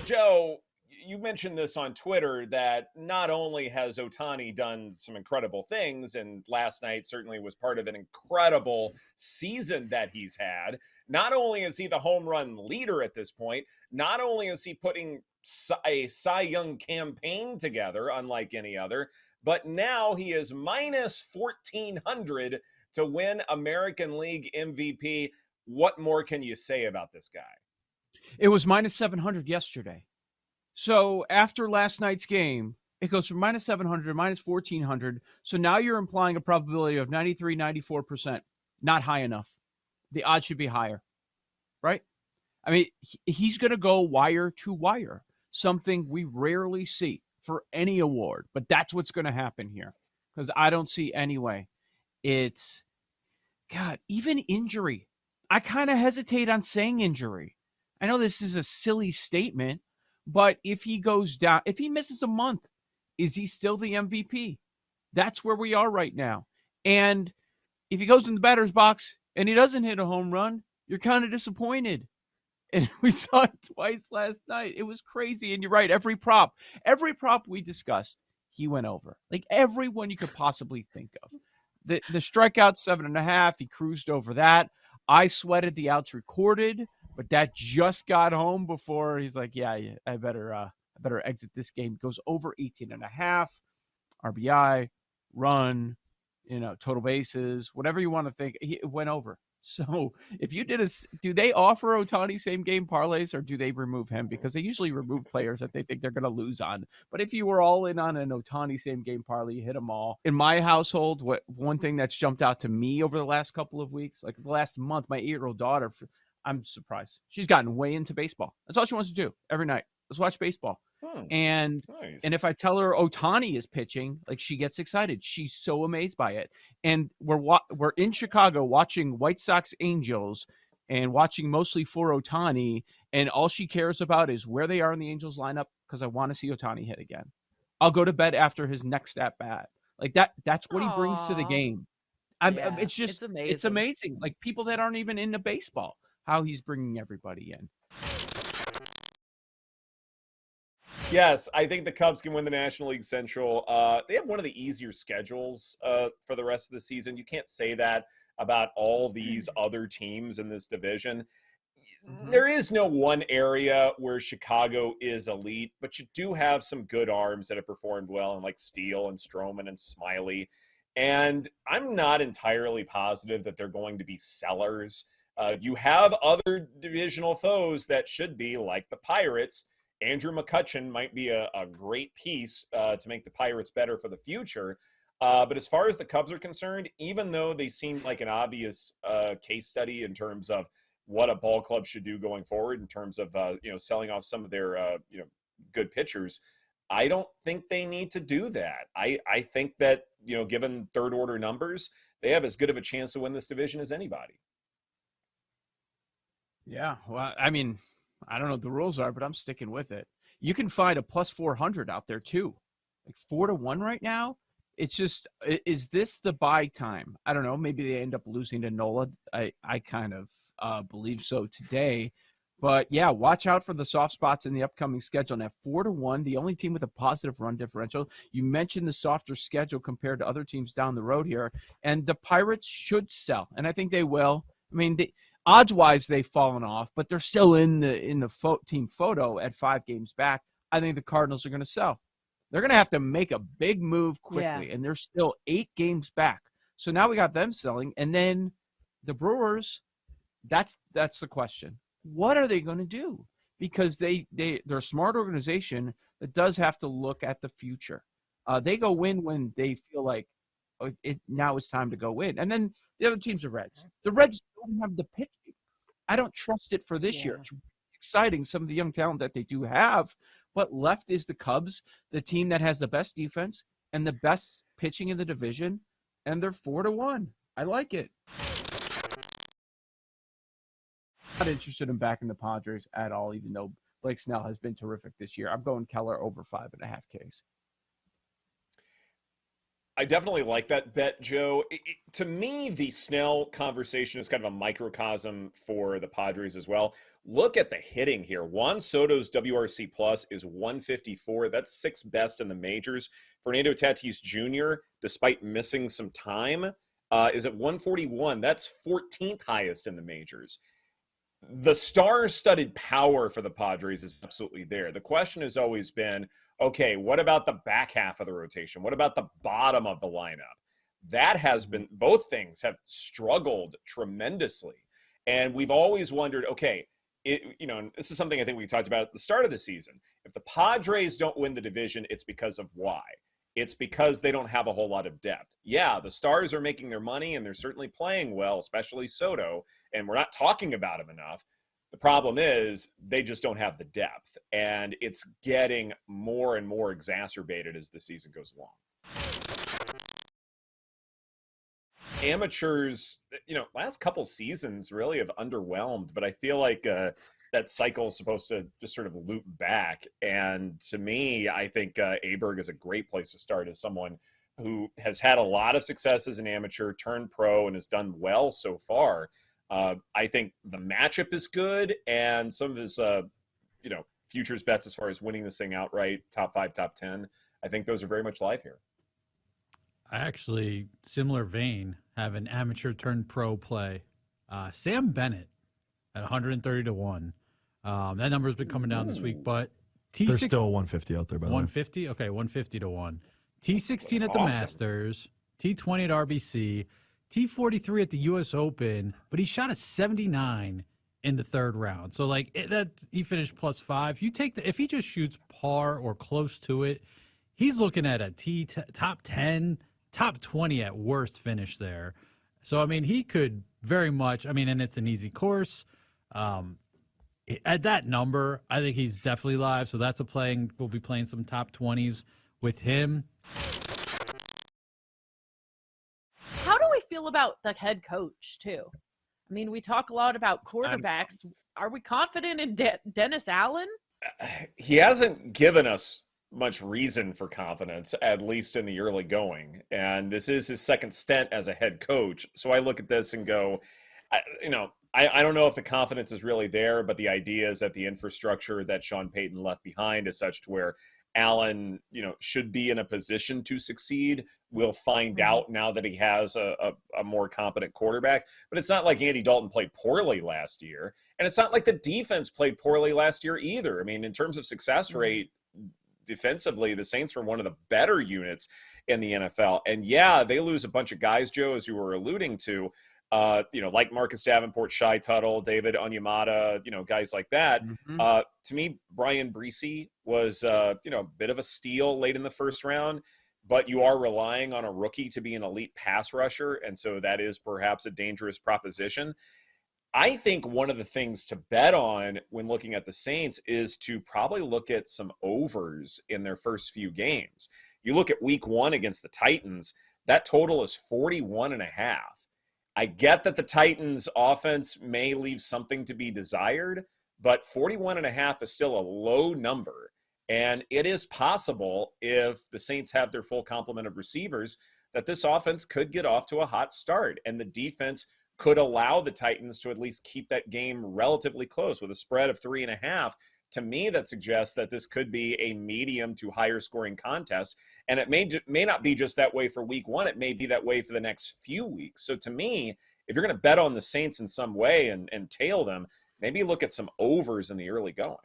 Joe, you mentioned this on Twitter that not only has Ohtani done some incredible things, and last night certainly was part of an incredible season that he's had, not only is he the home run leader at this point, not only is he putting a Cy Young campaign together, unlike any other, but now he is minus 1,400 to win American League MVP. What more can you say about this guy? It was minus 700 yesterday. So after last night's game, it goes from minus 700 to minus 1,400. So now you're implying a probability of 93, 94%. Not high enough. The odds should be higher, right? I mean, he's going to go wire to wire, something we rarely see for any award. But that's what's going to happen here because I don't see any way. It's, God, even injury. I kind of hesitate on saying injury. I know this is a silly statement, but if he goes down, if he misses a month, is he still the MVP? That's where we are right now. And if he goes in the batter's box and he doesn't hit a home run, you're kind of disappointed. And we saw it twice last night. It was crazy. And you're right. Every prop we discussed, he went over. Like every one you could possibly think of. The strikeout 7.5, he cruised over that. I sweated the outs recorded, but that just got home before he's like, yeah, I better exit this game. Goes over 18.5 RBI, run, total bases, whatever you want to think. It went over. So if you do they offer Ohtani same game parlays or do they remove him? Because they usually remove players that they think they're going to lose on. But if you were all in on an Ohtani same game parlay, you hit them all. In my household, one thing that's jumped out to me over the last couple of weeks, like the last month, my 8-year-old daughter, I'm surprised. She's gotten way into baseball. That's all she wants to do every night. Let's watch baseball. And Nice. And if I tell her Ohtani is pitching, like she gets excited. She's so amazed by it. And we're in Chicago watching White Sox Angels and watching mostly for Ohtani. And all she cares about is where they are in the Angels lineup because I want to see Ohtani hit again. I'll go to bed after his next at bat. Like that's what he brings to the game. It's amazing. Like people that aren't even into baseball, how he's bringing everybody in. Yes, I think the Cubs can win the National League Central. They have one of the easier schedules for the rest of the season. You can't say that about all these other teams in this division. There is no one area where Chicago is elite, but you do have some good arms that have performed well, and like Steele and Stroman and Smiley. And I'm not entirely positive that they're going to be sellers. You have other divisional foes that should be like the Pirates. Andrew McCutchen might be a great piece to make the Pirates better for the future. But as far as the Cubs are concerned, even though they seem like an obvious case study in terms of what a ball club should do going forward, in terms of selling off some of their good pitchers, I don't think they need to do that. I think that given third order numbers, they have as good of a chance to win this division as anybody. Yeah, well, I mean, I don't know what the rules are, but I'm sticking with it. You can find a plus 400 out there too, like 4-1 right now. It's just, is this the buy time? I don't know. Maybe they end up losing to Nola. I kind of believe so today. But yeah, watch out for the soft spots in the upcoming schedule. Now, 4-1, the only team with a positive run differential. You mentioned the softer schedule compared to other teams down the road here, and the Pirates should sell, and I think they will. I mean, odds-wise, they've fallen off, but they're still in the team photo at 5 games back. I think the Cardinals are going to sell. They're going to have to make a big move quickly, and they're still 8 games back. So now we got them selling, and then the Brewers. That's the question. What are they going to do? Because they're a smart organization that does have to look at the future. They go win when they feel like now it's time to go win. And then the other teams are Reds. The Reds don't have the pitching. I don't trust it for this year. It's exciting, some of the young talent that they do have, but left is the Cubs, the team that has the best defense and the best pitching in the division, and they're 4-1. I like it. Not interested in backing the Padres at all, even though Blake Snell has been terrific this year. I'm going Keller over 5.5 Ks. I definitely like that bet, Joe. To me, the Snell conversation is kind of a microcosm for the Padres as well. Look at the hitting here. Juan Soto's WRC plus is 154. That's sixth best in the majors. Fernando Tatis Jr., despite missing some time, is at 141. That's 14th highest in the majors. The star-studded power for the Padres is absolutely there. The question has always been, okay, what about the back half of the rotation? What about the bottom of the lineup? That has been, both things have struggled tremendously. And we've always wondered, okay, this is something I think we talked about at the start of the season. If the Padres don't win the division, it's because of why? It's because they don't have a whole lot of depth. Yeah, the stars are making their money, and they're certainly playing well, especially Soto, and we're not talking about him enough. The problem is they just don't have the depth, and it's getting more and more exacerbated as the season goes along. Amateurs, last couple seasons really have underwhelmed, but I feel like that cycle is supposed to just sort of loop back. And to me, I think Aberg is a great place to start as someone who has had a lot of success as an amateur, turned pro, and has done well so far. I think the matchup is good, and some of his, futures bets as far as winning this thing outright, top 5, top 10, I think those are very much live here. I actually, similar vein, have an amateur turned pro play. Sam Bennett at 130 to 1. That number has been coming down this week, but There's still 150 out there, by the way. 150? Okay, 150 to 1. T16 at the awesome. Masters, T20 at RBC, T43 at the U.S. Open, but he shot a 79 in the third round. So, he finished +5. You take if he just shoots par or close to it, he's looking at a top 10, top 20 at worst finish there. So, he could very much, and it's an easy course. At that number, I think he's definitely live. So that's a play. We'll be playing some top 20s with him. How do we feel about the head coach, too? We talk a lot about quarterbacks. Are we confident in Dennis Allen? He hasn't given us much reason for confidence, at least in the early going. And this is his second stint as a head coach. So I look at this and go, I don't know if the confidence is really there, but the idea is that the infrastructure that Sean Payton left behind is such to where Allen, should be in a position to succeed. We'll find out now that he has a more competent quarterback. But it's not like Andy Dalton played poorly last year. And it's not like the defense played poorly last year either. In terms of success rate, defensively, the Saints were one of the better units in the NFL. And yeah, they lose a bunch of guys, Joe, as you were alluding to, like Marcus Davenport, Shai Tuttle, David Onyemata, guys like that. Mm-hmm. To me, Brian Breesy was, a bit of a steal late in the first round, but you are relying on a rookie to be an elite pass rusher. And so that is perhaps a dangerous proposition. I think one of the things to bet on when looking at the Saints is to probably look at some overs in their first few games. You look at week 1 against the Titans, that total is 41.5. I get that the Titans offense may leave something to be desired, but 41.5 is still a low number. And it is possible, if the Saints have their full complement of receivers, that this offense could get off to a hot start. And the defense could allow the Titans to at least keep that game relatively close with a spread of 3.5. To me, that suggests that this could be a medium to higher scoring contest. And it may not be just that way for week 1. It may be that way for the next few weeks. So to me, if you're going to bet on the Saints in some way and tail them, maybe look at some overs in the early going.